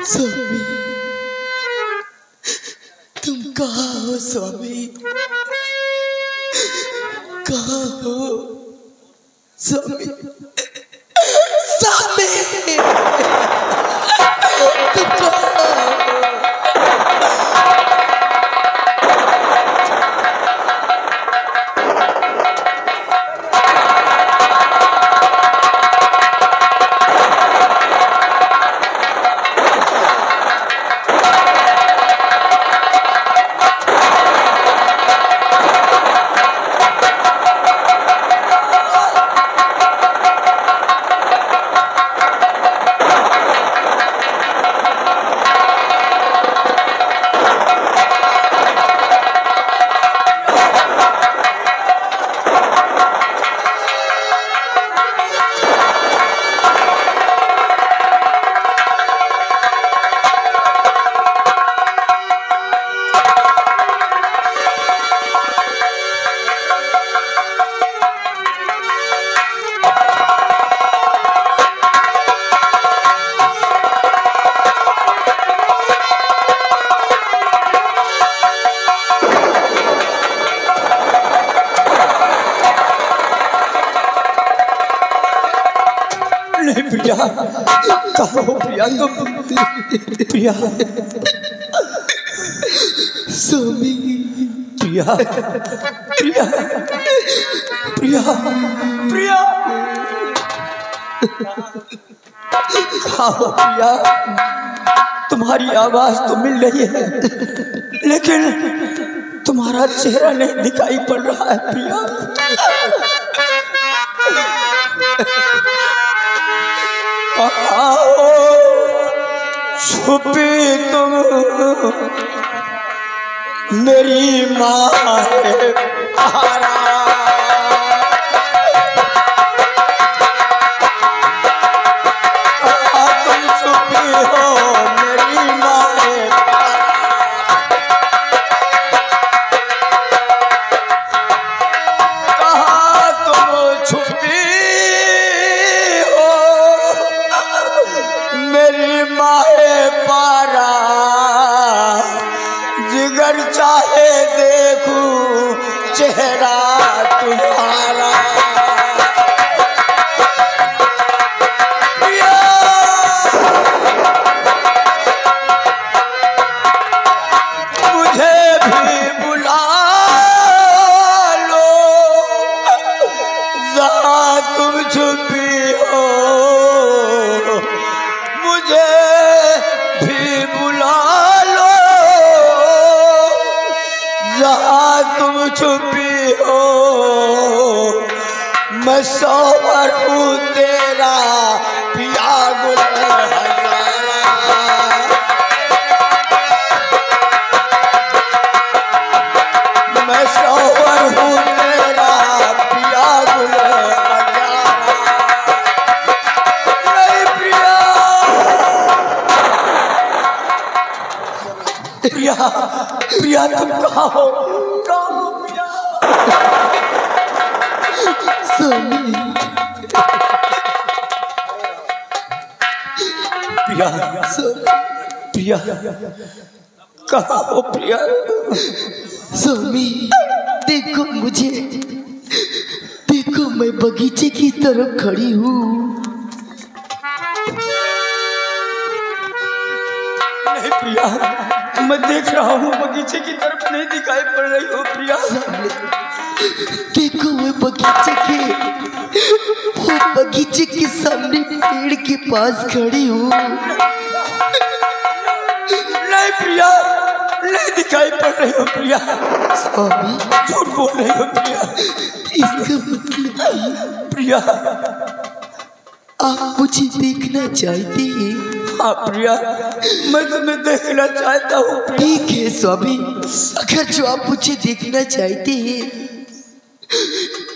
स्वामी, तुम कहाँ हो स्वामी? कहाँ हो स्वामी? स्वामी, तुम कहाँ हो? प्रिया, कहाँ हो प्रिया तुम? प्रिया, स्वामी, प्रिया, प्रिया, प्रिया, प्रिया, कहाँ हो प्रिया? तुम्हारी आवाज तो मिल रही है, लेकिन तुम्हारा चेहरा नहीं दिखाई पड़ रहा है प्रिया। आओ छुपी तुम मेरी माँ है। देखूं चेहरा तुम्हारा। छुपी हो मैं सोवर हूँ तेरा पिया गुल हजारा। मैं सोवर हूँ तेरा पिया गुल हजारा। प्रिया प्रिया तुम कहाँ हो? प्रिया प्रिया कहाँ हो प्रिया? स्वामी देखो मुझे, देखो मैं बगीचे की तरफ खड़ी हूँ। नहीं प्रिया मैं देख रहा हूँ बगीचे की तरफ नहीं दिखाई पड़ रही हो प्रिया। देखो मैं बगीचे के सामने पेड़ के पास खड़ी हूँ। नहीं प्रिया नहीं दिखाई पड़ रही हो प्रिया। स्वामी झूठ बोल रही हो प्रिया। इसका मतलब प्रिया आप मुझे देखना चाहते हैं? हाँ प्रिया मैं तुम्हें देखना चाहता हूँ। ठीक है स्वामी, अगर जो आप मुझे देखना चाहते हैं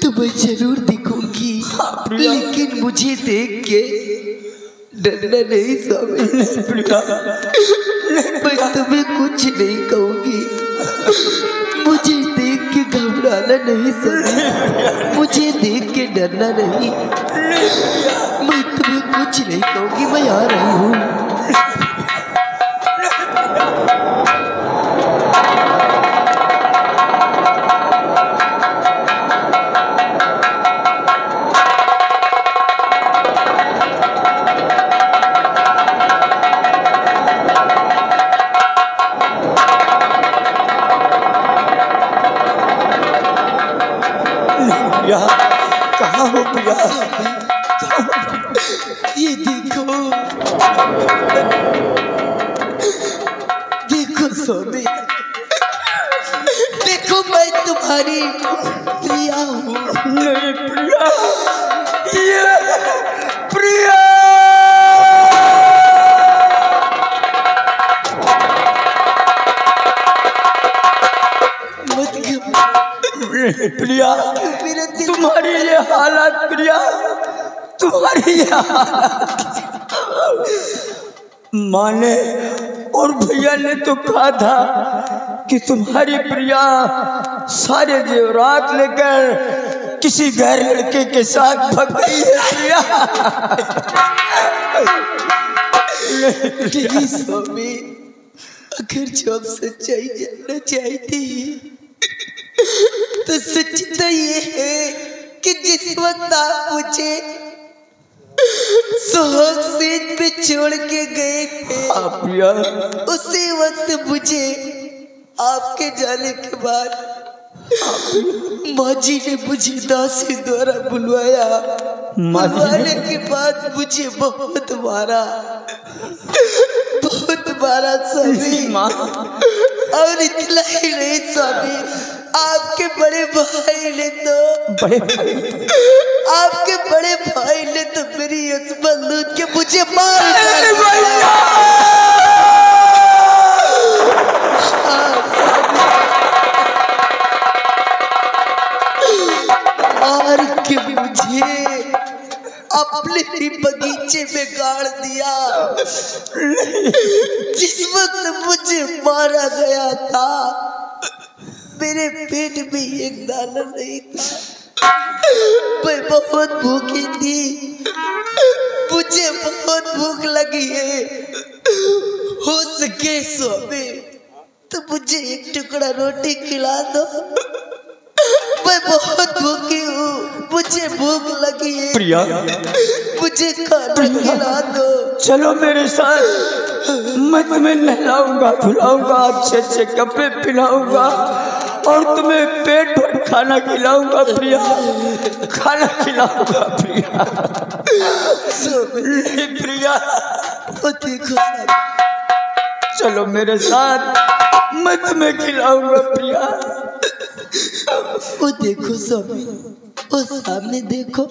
तो मैं जरूर देखूंगी। हाँ, लेकिन मुझे देख के डरना नहीं स्वामी। नहीं प्रिया मैं तुम्हें कुछ नहीं कहूंगी। मुझे देख के घबराना नहीं स्वामी, मुझे देख के डरना नहीं। मैं तुम्हें कुछ नहीं कहूंगी, मैं आ रही हूँ। प्रिया कहाँ हो प्रिया? ये देखो देखो स्वामी, देखो मैं तुम्हारी प्रिया हूँ। नहीं प्रिया ये प्रिया प्रिया तुम्हारी ये हालत प्रिया, तुम्हारी ये हालत माने और भैया ने तो कहा था कि तुम्हारी प्रिया सारे जेवरात लेकर किसी गैर लड़के के साथ भाग गई है प्रिया। नहीं स्वामी, अगर जो आप सच्चाई जानना चाहते हैं तो सच्चाई ये है कि जिस वक्त आप मुझे सुहाग सेज पे छोड़ के गए थे उसी वक्त मुझे आपके जाने के बाद माँ जी ने मुझे दासी द्वारा बुलवाया। बुलवाने के बाद मुझे बहुत मारा स्वामी। और इतना ही नहीं स्वामी, आपके बड़े भाई ने तो मेरी असमत लूट के मुझे मार के मुझे अपने ही बगीचे में गाड़ दिया। जिस वक्त मुझे मारा गया था मेरे पेट में एक दाना नहीं था। मैं बहुत भूखी थी, मुझे बहुत भूख लगी है। हो सके स्वामी तो मुझे एक टुकड़ा रोटी खिला दो, मैं बहुत भूखी हूँ, मुझे भूख लगी है। प्रिया, मुझे खाना खिला दो। चलो मेरे साथ, मैं तुम्हें नहलाऊंगा, धुलाऊंगा, अच्छे अच्छे कपड़े पहनाऊंगा और तुम्हें पेट भर खाना खिलाऊंगा। प्रिया, खाना खिलाऊंगा। प्रिया, प्रिया, वो देखो, चलो मेरे साथ, मैं तुम्हें खिलाऊंगा। प्रिया, वो देखो स्वामी, वो सामने देखो,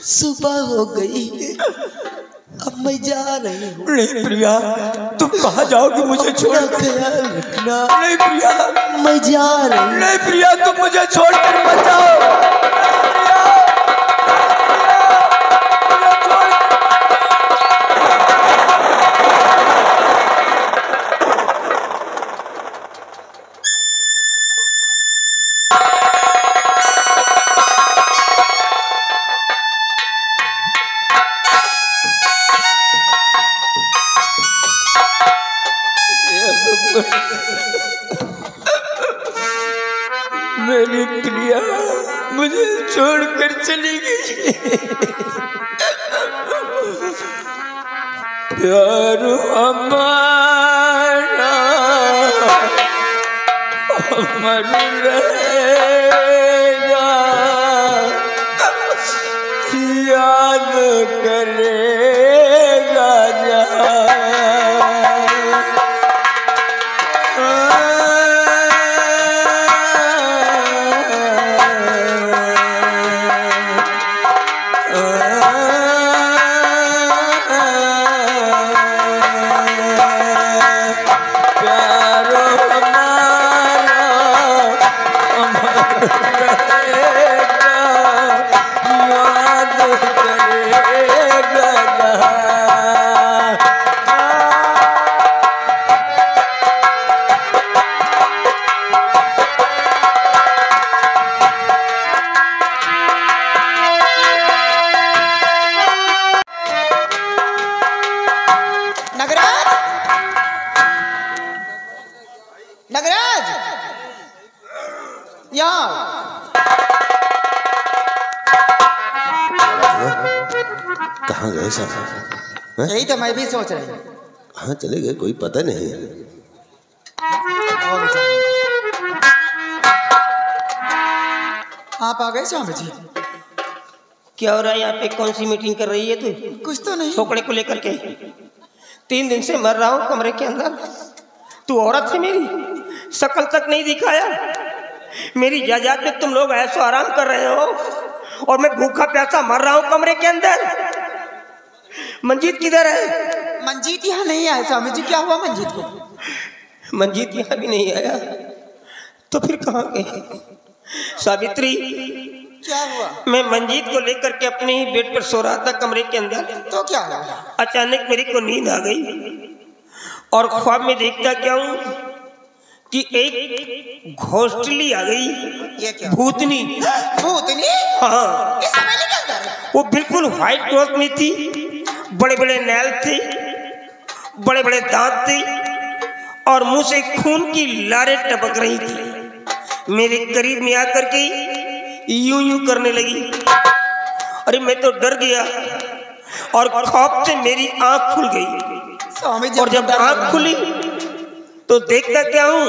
सुबह हो गई, अब मैं जा रही हूँ। नहीं प्रिया, तुम कहाँ जाओगी मुझे छोड़कर? नहीं प्रिया, मैं जा रही हूँ। नहीं प्रिया, तुम मुझे छोड़कर मत जाओ। मेरी प्रिया मुझे छोड़कर चली गई। प्यार हमारा अमर रहेगा, याद करेगा जहाँ। नगराज, यहाँ कहाँ गए साहब? यही तो मैं भी सोच रही हूँ। कहाँ चले गए, कोई पता नहीं। आप आ गए स्वामी जी? क्या हो रहा है यहाँ पे? कौन सी मीटिंग कर रही है तू? कुछ तो नहीं। छोकड़े को लेकर के 3 दिन से मर रहा हूँ कमरे के अंदर। तू औरत है, मेरी शकल तक नहीं दिखाया। मेरी जायदाद में तुम लोग ऐसो आराम कर रहे हो और मैं भूखा प्यासा मर रहा हूँ कमरे के अंदर। मंजीत किधर है? मंजीत यहाँ नहीं आया स्वामी जी। क्या हुआ मंजीत को? मंजीत यहाँ भी नहीं आया तो फिर कहाँ गए? सावित्री, क्या हुआ? मैं मंजीत को लेकर के अपने ही बेड पर सो रहा था कमरे के अंदर। तो क्या हुआ? अचानक मेरे को नींद आ गई और ख्वाब में देखता क्या हूँ कि एक घोंसली आ गई। ये क्या? भूतनी। भूतनी? हाँ, इस समय के अंदर? वो बिल्कुल व्हाइट क्लॉथ में थी, बड़े बड़े नैल थे, बड़े बड़े दांत थे और मुंह से खून की लारें टपक रही थी। मेरे करीब में आकर के यूं यूं करने लगी। अरे मैं तो डर गया और खौफ से मेरी आंख खुल गई। स्वामी जी, और जब आंख खुली तो देखता क्या हूं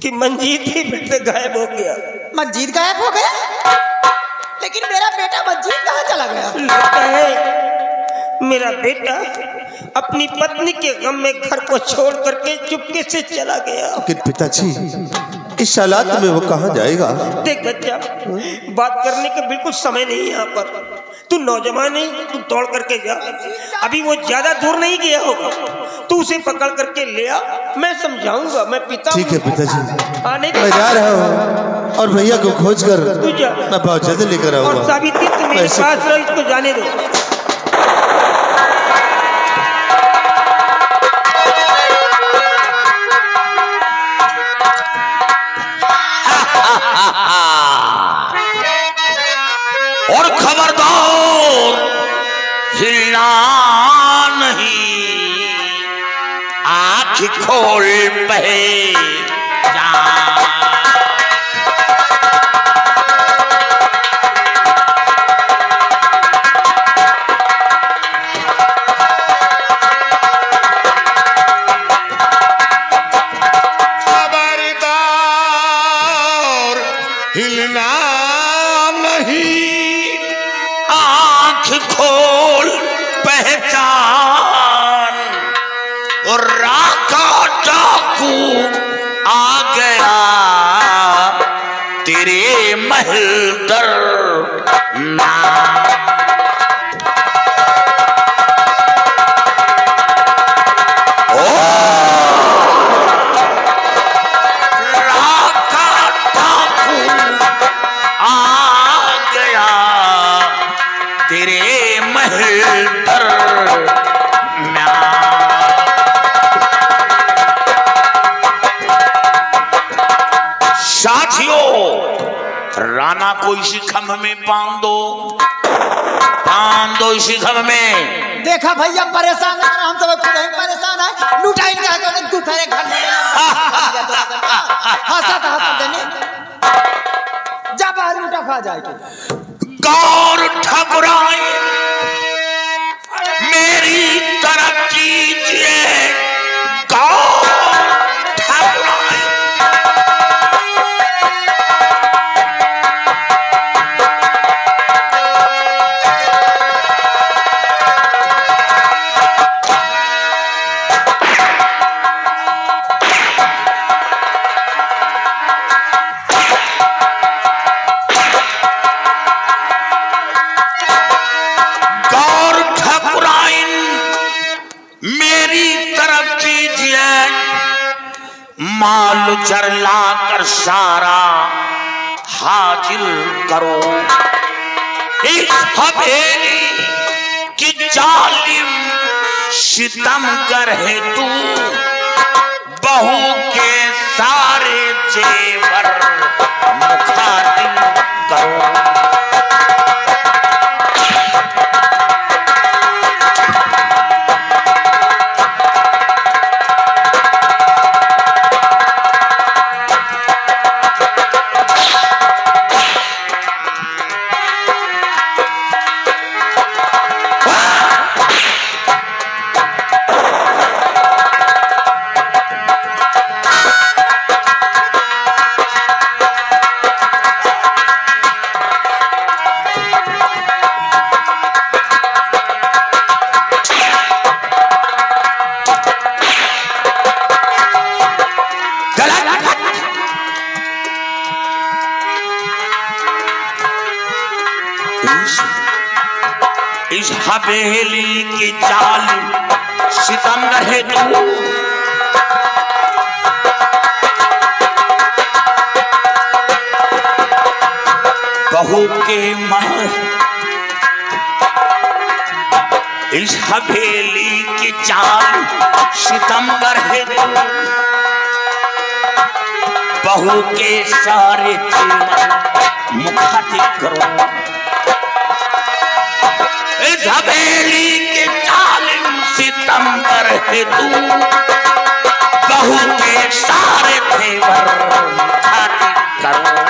कि मंजीत ही बेड से गायब हो गया। मंजीत गायब हो गया? लेकिन मेरा बेटा मंजीत कहाँ चला गया? लगता है मेरा बेटा अपनी पत्नी के गम में घर को छोड़ करके चुपके से चला गया। लेकिन पिताजी, इस हालात में वो कहाँ जाएगा? देख बच्चा, बात करने का बिल्कुल समय नहीं है यहाँ पर। तू नौजवान है, तू दौड़ करके जा। अभी वो ज्यादा दूर नहीं गया होगा, तू उसे पकड़ करके ले आ, मैं समझाऊंगा। मैं पिता ठीक है पिताजी, आने मैं जा रहा हूँ और भैया को खोज कर तू जा। मैं बहुत जल्दी लेकर और आऊंगा। सावित्री, तुम मेरे पास रहो, इसको जाने दो। और खबरदार हिलना नहीं। आँख खोल पहचान। हिलना नहीं, आँख खोल पहचान। और राका डाकू आ गया तेरे महल दर ना। साथियों, राना को इसी खम्भ में बांध दो इसी खम्भ में। देखा भैया परेशान है, हम सब खुद ही परेशान है। लुटाई क्या कर दूसरे घर में हंसत देने जा बाहर लुटा खा जाएगी। गौर ठकुराई मेरी तरफ कीजिए, गौर ठकुराई। माल चरला कर सारा हाजिर करो। इस हवेली की जालिम सितमगर है तू, बहू के सारे जेवर मुखातिब करो। इस हवेली की जालिम सितमगर है तू, बहू के महल। इस हवेली की जालिम सितमगर है तू, बहू के सारे जेवर मुखातिब करो। इस हवेली के जालिम सितमगर है तू, बहू के सारे जेवर मुखातिब करो।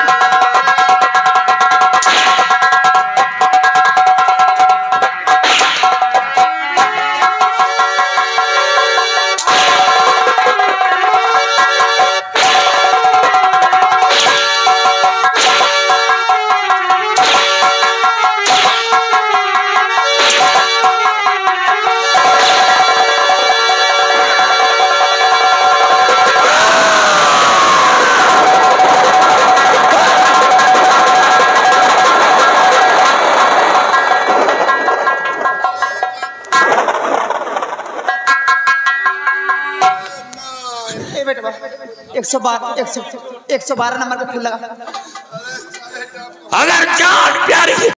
बेटा 112 नंबर का फूल लगा। अगर जान प्यारी